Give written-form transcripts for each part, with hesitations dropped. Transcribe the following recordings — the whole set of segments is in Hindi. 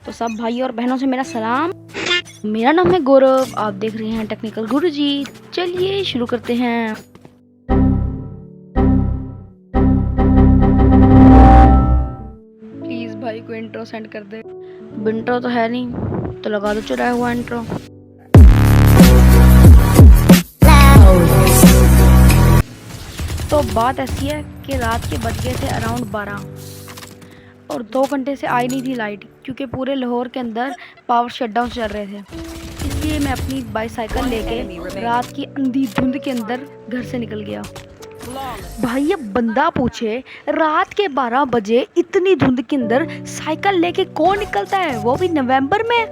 तो सब भाई और बहनों से मेरा सलाम। मेरा नाम है गौरव, आप देख रहे हैं टेक्निकल गुरुजी। चलिए शुरू करते हैं। प्लीज भाई को इंट्रो सेंड कर दे। इंट्रो तो है नहीं तो लगा दो चुराया हुआ इंट्रो। तो बात ऐसी है कि रात के बज गए थे अराउंड 12 और 2 घंटे से आई नहीं थी लाइट, क्योंकि पूरे लाहौर के अंदर पावर शटडाउन चल रहे थे। इसलिए मैं अपनी बाईसाइकिल लेके रात की अंधी धुंध के अंदर घर से निकल गया। भाई ये बंदा पूछे रात के 12 बजे इतनी धुंध के अंदर साइकिल लेके कौन निकलता है, वो भी नवंबर में।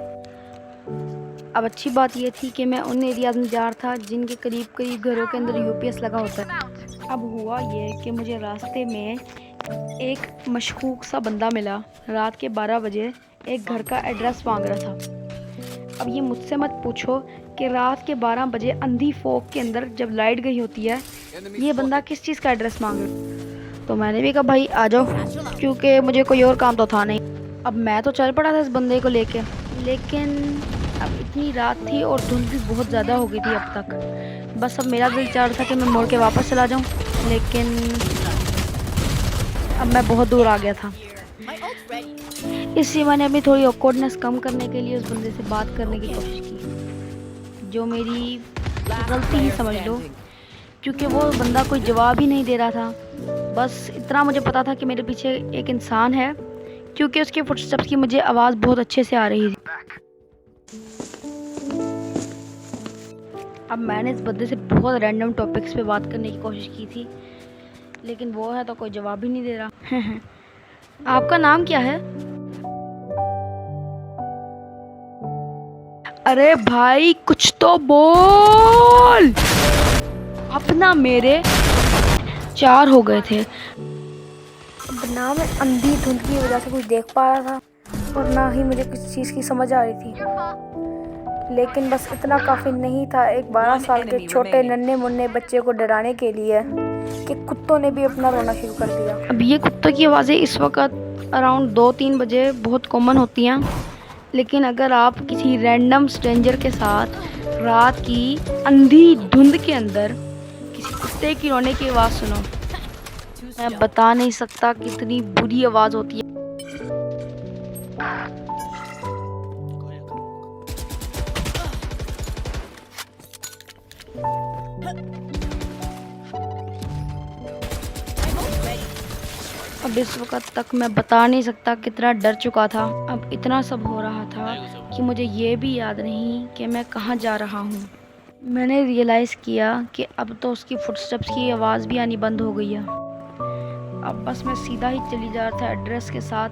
अब अच्छी बात ये थी कि मैं उन एरियाज में जा रहा था जिनके करीब करीब घरों के अंदर यूपीएस लगा होता है। अब हुआ ये कि मुझे रास्ते में एक मशकूक सा बंदा मिला। रात के 12 बजे एक घर का एड्रेस मांग रहा था। अब ये मुझसे मत पूछो कि रात के 12 बजे अंधी फोक के अंदर जब लाइट गई होती है ये बंदा किस चीज़ का एड्रेस मांग रहा। तो मैंने भी कहा भाई आ जाओ, क्योंकि मुझे कोई और काम तो था नहीं। अब मैं तो चल पड़ा था इस बंदे को लेके, लेकिन अब इतनी रात थी और धुंध भी बहुत ज़्यादा हो गई थी अब तक। बस अब मेरा दिल चाह रहा था कि मैं मोड़ के वापस चला जाऊं, लेकिन अब मैं बहुत दूर आ गया था। इसलिए मैंने अपनी थोड़ी ऑकवर्डनेस कम करने के लिए उस बंदे से बात करने की कोशिश की, जो मेरी गलती ही समझ लो, क्योंकि वो बंदा कोई जवाब ही नहीं दे रहा था। बस इतना मुझे पता था कि मेरे पीछे एक इंसान है, क्योंकि उसके फुटस्टेप्स की मुझे आवाज़ बहुत अच्छे से आ रही थी। अब मैंने इस बंदे से बहुत रैंडम टॉपिक्स पे बात करने की कोशिश की थी, लेकिन वो है तो कोई जवाब ही नहीं दे रहा। आपका नाम क्या है? अरे भाई कुछ तो बोल। अपना मेरे 4 हो गए थे। अब ना मैं अंधी धुंध की वजह से कुछ देख पा रहा था और ना ही मुझे किसी चीज़ की समझ आ रही थी, लेकिन बस इतना काफ़ी नहीं था एक 12 साल के छोटे नन्हे मुन्ने बच्चे को डराने के लिए कि कुत्तों ने भी अपना रोना शुरू कर दिया। अब ये कुत्तों की आवाज़ें इस वक्त अराउंड 2-3 बजे बहुत कॉमन होती हैं, लेकिन अगर आप किसी रैंडम स्ट्रेंजर के साथ रात की अंधी धुंध के अंदर किसी कुत्ते की रोने की आवाज़ सुनो, मैं बता नहीं सकता कितनी बुरी आवाज़ होती है। अब इस वक्त तक मैं बता नहीं सकता कितना डर चुका था। अब इतना सब हो रहा था कि मुझे ये भी याद नहीं कि मैं कहाँ जा रहा हूँ। मैंने रियलाइज़ किया कि अब तो उसकी फुटस्टेप्स की आवाज़ भी आनी बंद हो गई है। अब बस मैं सीधा ही चली जा रहा था एड्रेस के साथ,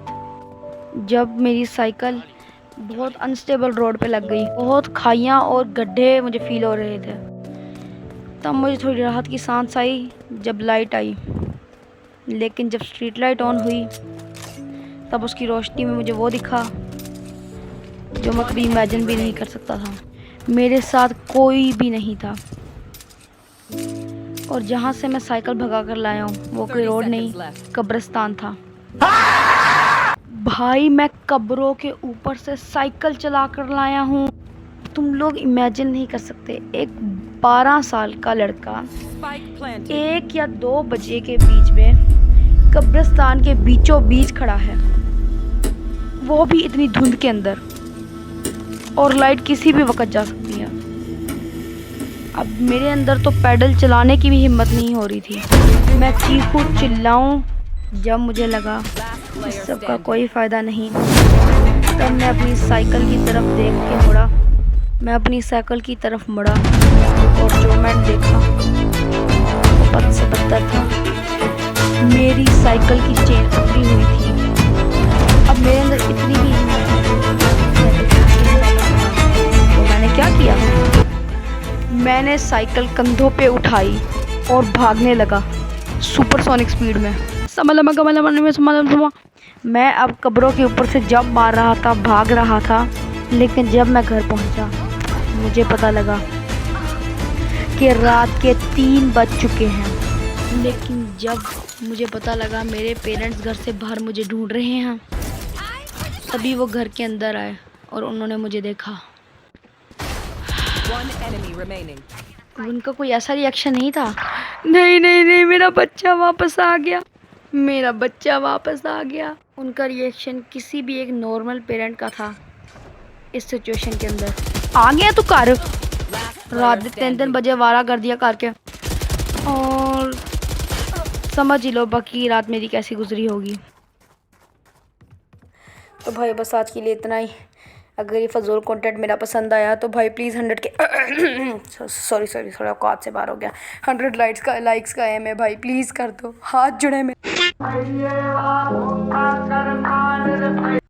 जब मेरी साइकिल बहुत अनस्टेबल रोड पे लग गई। बहुत खाइयाँ और गड्ढे मुझे फील हो रहे थे। तब मुझे थोड़ी राहत की सांस आई जब लाइट आई, लेकिन जब स्ट्रीट लाइट ऑन हुई तब उसकी रोशनी में मुझे वो दिखा जो मैं कभी इमेजिन भी नहीं कर सकता था। मेरे साथ कोई भी नहीं था और जहाँ से मैं साइकिल भगा कर लाया हूँ वो कोई रोड नहीं, कब्रिस्तान था। भाई मैं कब्रों के ऊपर से साइकिल चला कर लाया हूँ। तुम लोग इमेजिन नहीं कर सकते, एक 12 साल का लड़का 1 या 2 बजे के बीच में कब्रिस्तान के बीचों बीच खड़ा है, वो भी इतनी धुंध के अंदर, और लाइट किसी भी वक्त जा सकती है। अब मेरे अंदर तो पैडल चलाने की भी हिम्मत नहीं हो रही थी। मैं चीखूं चिल्लाऊं, जब मुझे लगा इस सब का कोई फ़ायदा नहीं, तब मैं अपनी साइकिल की तरफ देख के मुड़ा। मैं अपनी साइकिल की तरफ मुड़ा और जो मैंने देखा वो बद से बदतर था। मेरी साइकिल की चेन पकड़ी हुई थी। अब मेरे अंदर इतनी भी तो मैंने क्या किया, मैंने साइकिल कंधों पे उठाई और भागने लगा सुपरसोनिक स्पीड में। मैं अब कब्रों के ऊपर से जंप मार रहा था, भाग रहा था, लेकिन जब मैं घर पहुंचा मुझे पता लगा कि रात के 3 बज चुके हैं। लेकिन जब मुझे पता लगा मेरे पेरेंट्स घर से बाहर मुझे ढूंढ रहे हैं, तभी वो घर के अंदर आए और उन्होंने मुझे देखा। One enemy remaining. उनका कोई ऐसा रिएक्शन नहीं था। नहीं नहीं नहीं, मेरा बच्चा वापस आ गया, मेरा बच्चा वापस आ गया। उनका रिएक्शन किसी भी एक नॉर्मल पेरेंट का था इस सिचुएशन के अंदर। आ गया तू घर, Last रात player के 3-3 standing. बजे वारा कर दिया करके। और समझ ही लो बाकी रात मेरी कैसी गुजरी होगी। तो भाई बस आज के लिए इतना ही। अगर ये फजूल कंटेंट मेरा पसंद आया तो भाई प्लीज़ 100 के सॉरी थोड़ा औकात से बाहर हो गया। 100 लाइक्स का एम है भाई, प्लीज़ कर दो, हाथ जुड़े में।